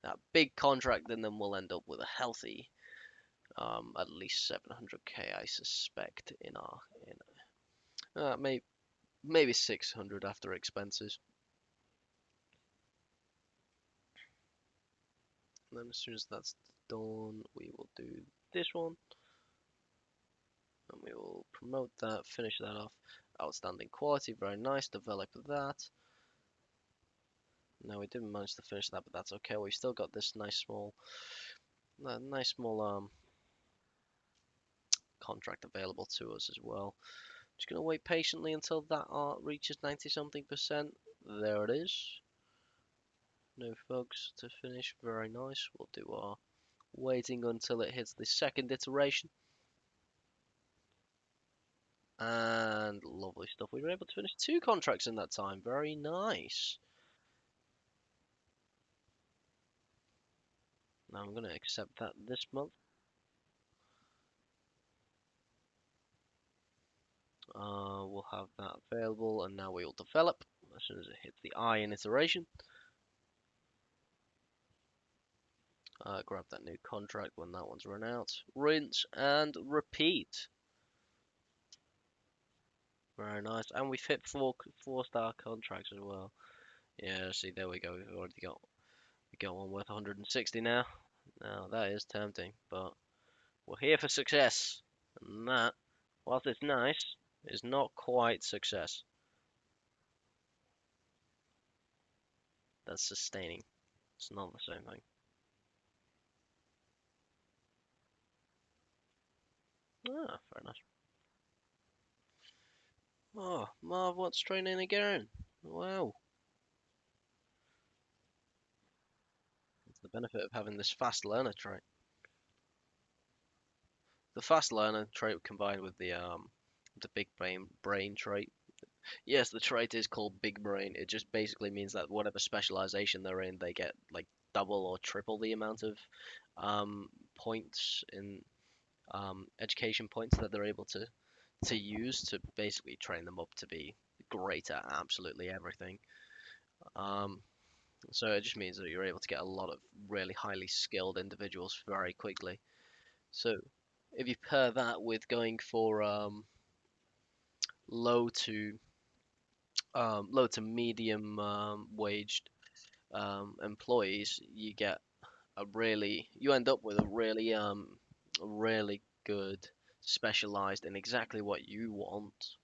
that big contract, then we'll end up with a healthy at least 700k, I suspect, in our maybe 600 after expenses. And then as soon as that's done, we will do this one, and we will promote that, finish that off. Outstanding quality, very nice. Develop that. No, we didn't manage to finish that, but that's okay. We've still got this nice small contract available to us as well. Just gonna wait patiently until that art reaches 90 something percent. There it is. No bugs to finish. Very nice. We'll do our waiting until it hits the second iteration. And lovely stuff. We were able to finish 2 contracts in that time. Very nice. Now I'm going to accept that this month. We'll have that available, and now we will develop as soon as it hits the I in iteration. Grab that new contract when that one's run out. Rinse and repeat. Very nice. And we've hit 4-star contracts as well. Yeah, see, there we go. We've already got one worth 160 now. Now that is tempting, but we're here for success. And that, whilst it's nice, is not quite success. That's sustaining. It's not the same thing. Ah, very nice. Oh, Marv wants training again. Wow. That's the benefit of having this fast learner trait. The fast learner trait combined with the big brain trait. Yes, the trait is called big brain. It just basically means that whatever specialization they're in, they get like double or triple the amount of points in education points that they're able to use to basically train them up to be great at absolutely everything. Um, so it just means that you're able to get a lot of really highly skilled individuals very quickly. So if you pair that with going for low to low to medium waged employees, you end up with a really good specialized in exactly what you want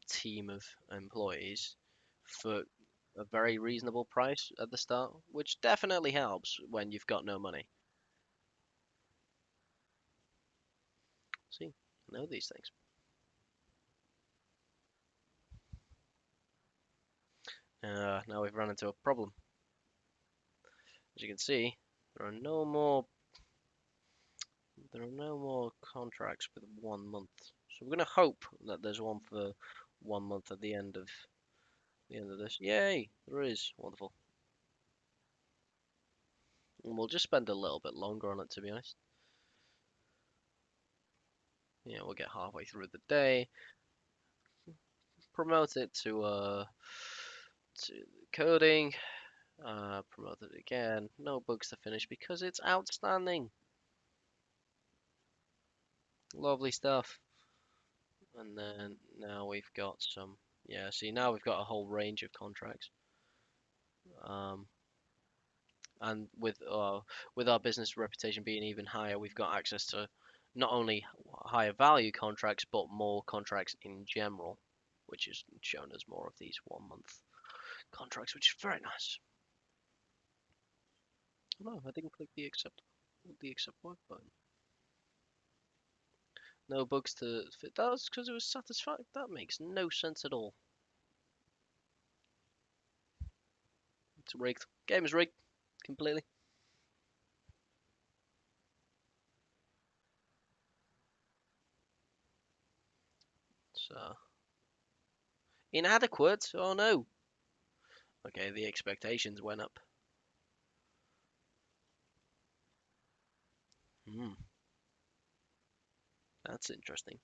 team of employees for a very reasonable price at the start, which definitely helps when you've got no money. See, I know these things. Now we've run into a problem. As you can see, there are no more contracts with 1 month. So we're gonna hope that there's one for 1 month at the end of this. Yay! There is. Wonderful. And we'll just spend a little bit longer on it, to be honest. Yeah, we'll get halfway through the day, promote it to coding, promote it again. No bugs to finish because it's outstanding. Lovely stuff. And then now we've got some. Yeah, see, now we've got a whole range of contracts. Um, and with our business reputation being even higher, we've got access to not only higher value contracts but more contracts in general, which has shown us more of these 1 month contracts, which is very nice. No, I didn't click the accept work button. No bugs to fit. That was because it was satisfied. That makes no sense at all. It's rigged. Game is rigged completely. So inadequate. Oh no. Okay, the expectations went up. Hmm, that's interesting.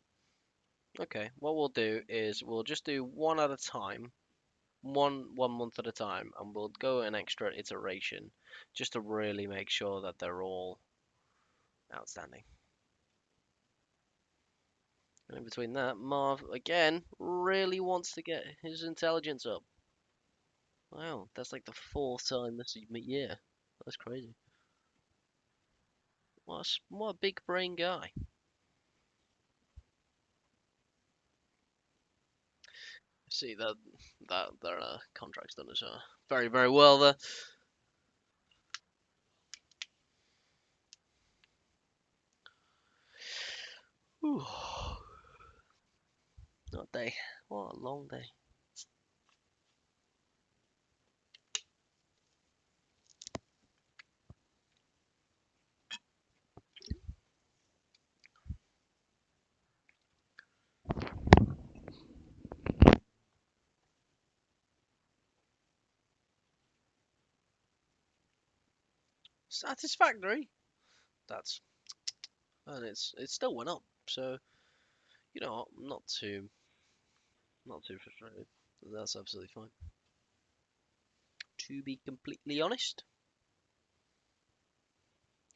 Okay, what we'll do is we'll just do one at a time, one month at a time, and we'll go an extra iteration just to really make sure that they're all outstanding. And in between that, Marv again really wants to get his intelligence up. Wow, that's like the fourth time this year. That's crazy. What a big brain guy. See that their contract's done as very very well there. Whew. What a day. What a long day. Satisfactory. That's and it still went up. So you know, not too frustrated. That's absolutely fine. To be completely honest,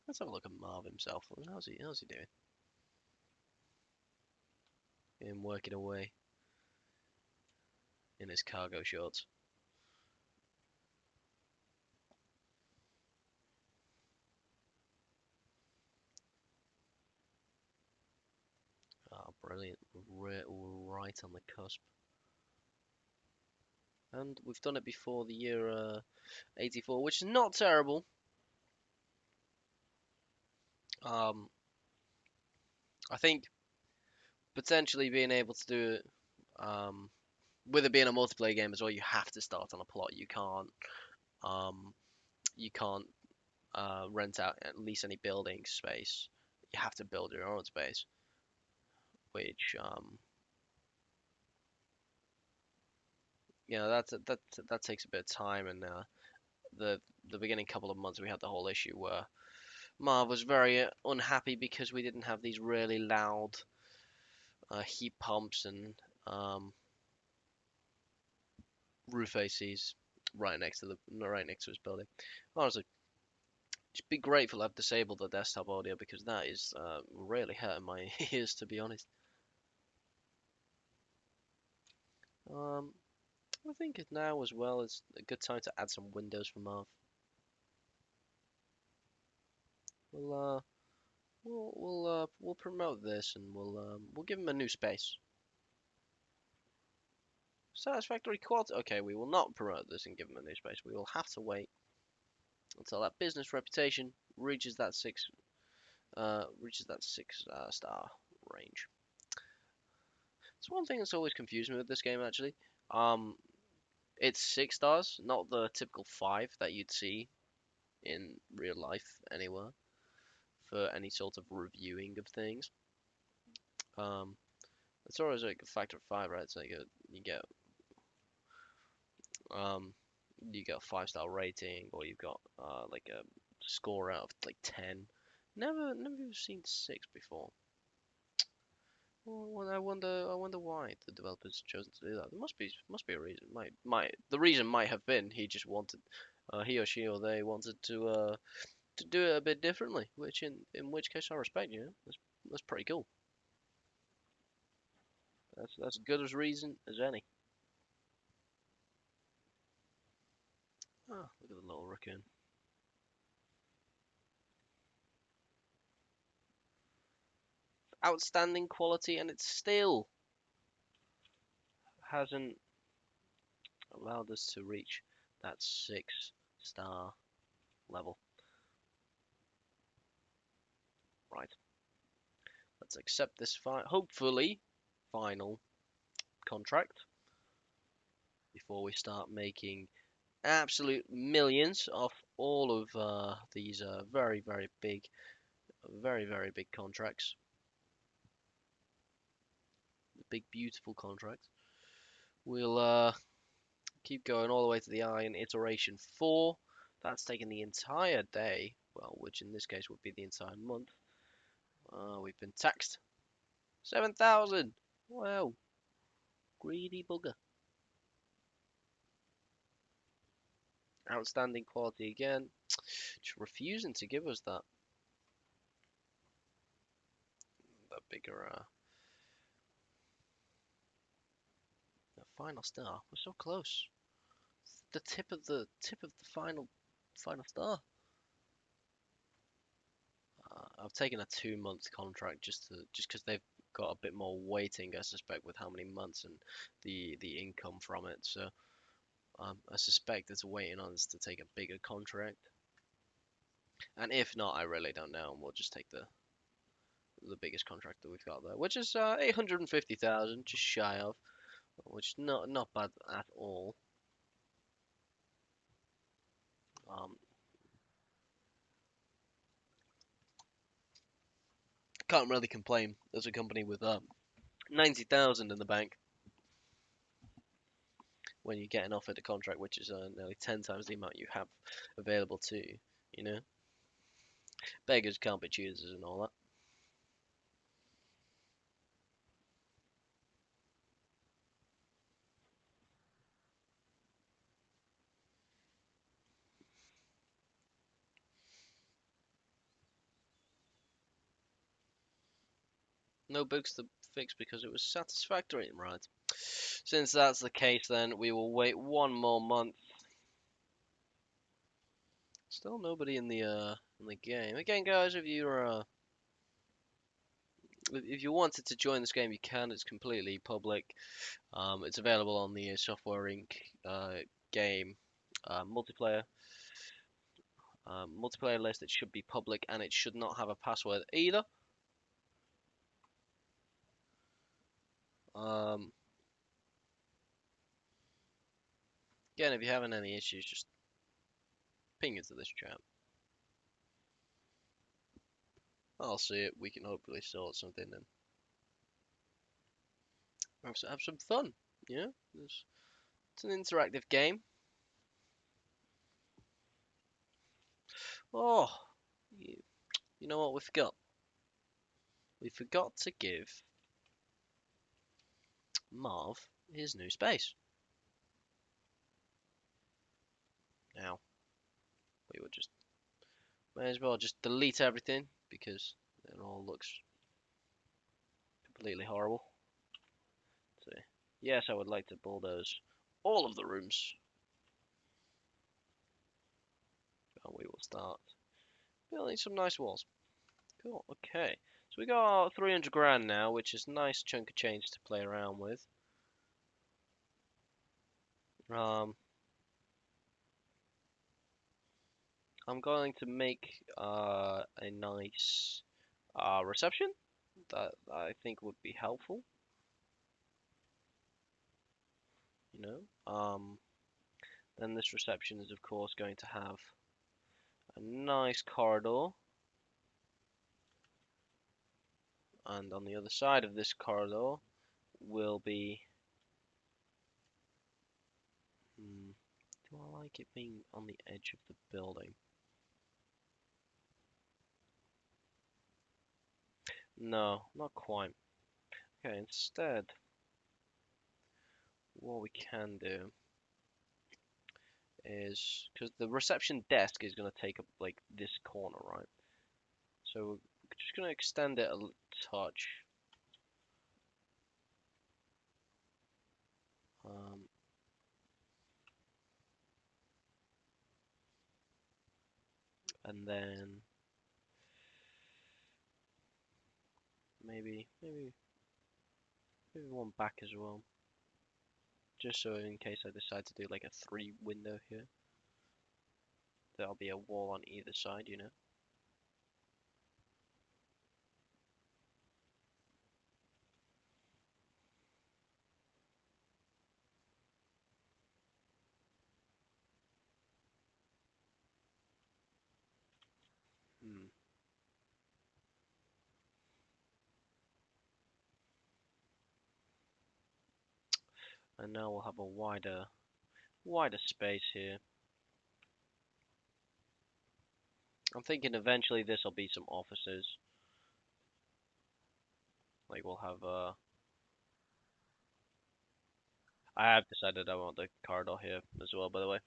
let's have a look at Marv himself. How's he doing? Him working away in his cargo shorts. Oh, brilliant. We're right on the cusp. And we've done it before the year 84, which is not terrible. Um, I think potentially being able to do it, with it being a multiplayer game as well, you have to start on a plot. Um, you can't rent out at least any building space. You have to build your own space, which that takes a bit of time. And the the beginning couple of months, we had the whole issue where Marv was very unhappy because we didn't have these really loud heat pumps and roof ACs right next to his building. Honestly, just be grateful I've disabled the desktop audio because that is really hurting my ears, to be honest. Um, I think now as well is a good time to add some windows for Marv. We'll we'll promote this and we'll give him a new space. Satisfactory quad. Okay, we will not promote this and give him a new space. We will have to wait until that business reputation reaches that six star range. It's one thing that's always confused me with this game actually. Um, it's 6 stars, not the typical 5 that you'd see in real life anywhere for any sort of reviewing of things. Um, it's always like a factor of 5, right? So um, you get a 5-star rating, or you've got like a score out of like 10. Never seen 6 before. Well, I wonder why the developers chosen to do that. There must be a reason. The reason might have been he just wanted, he or she or they wanted to do it a bit differently. Which in which case I respect you. That's pretty cool. That's as good as reason as any. Ah, look at the little raccoon. Outstanding quality, and it still hasn't allowed us to reach that 6-star level. Right. Let's accept this hopefully final contract before we start making absolute millions off all of these very very big contracts. Big beautiful contracts. We'll keep going all the way to the Iron Iteration 4. That's taken the entire day, well, which in this case would be the entire month. We've been taxed 7,000. Wow, greedy bugger. Outstanding quality again. Just refusing to give us that bigger the final star. We're so close. The tip of the final star. I've taken a 2 month contract just because they've got a bit more weighting, I suspect, with how many months and the income from it. So I suspect it's waiting on us to take a bigger contract. And if not, I really don't know, and we'll just take the biggest contract that we've got there, which is 850,000, just shy of, which is not bad at all. Um, can't really complain as a company with 90,000 in the bank when you're getting offered a contract which is nearly 10 times the amount you have available to you. You know, beggars can't be choosers and all that. No bugs to fix because it was satisfactory, right? Since that's the case, then we will wait 1 more month. Still nobody in the game. Again, guys, if you wanted to join this game, you can. It's completely public. It's available on the Software Inc. Game multiplayer multiplayer list. It should be public and it should not have a password either. Um, Again, if you're having any issues, just ping into this chat. I'll see it. We can hopefully sort something and have some fun. You know, it's an interactive game. Oh, you know what we forgot? We forgot to give Marv his new space. Now, we will just may as well just delete everything because it all looks completely horrible. So, yes, I would like to bulldoze all of the rooms. And we will start building some nice walls. Cool, okay. So we got 300 grand now, which is a nice chunk of change to play around with. Um, I'm going to make a nice reception that I think would be helpful. You know, then this reception is of course going to have a nice corridor, and on the other side of this corridor will be. Do I like it being on the edge of the building? No, not quite. Okay, instead, what we can do is because the reception desk is going to take up like this corner, right? So we're just going to extend it a touch. Um, and then maybe one back as well, just so in case I decide to do like a 3 window here, there'll be a wall on either side, you know. Hmm. And now we'll have a wider space here. I'm thinking eventually this will be some offices. Like we'll have I have decided I want the corridor here as well, by the way.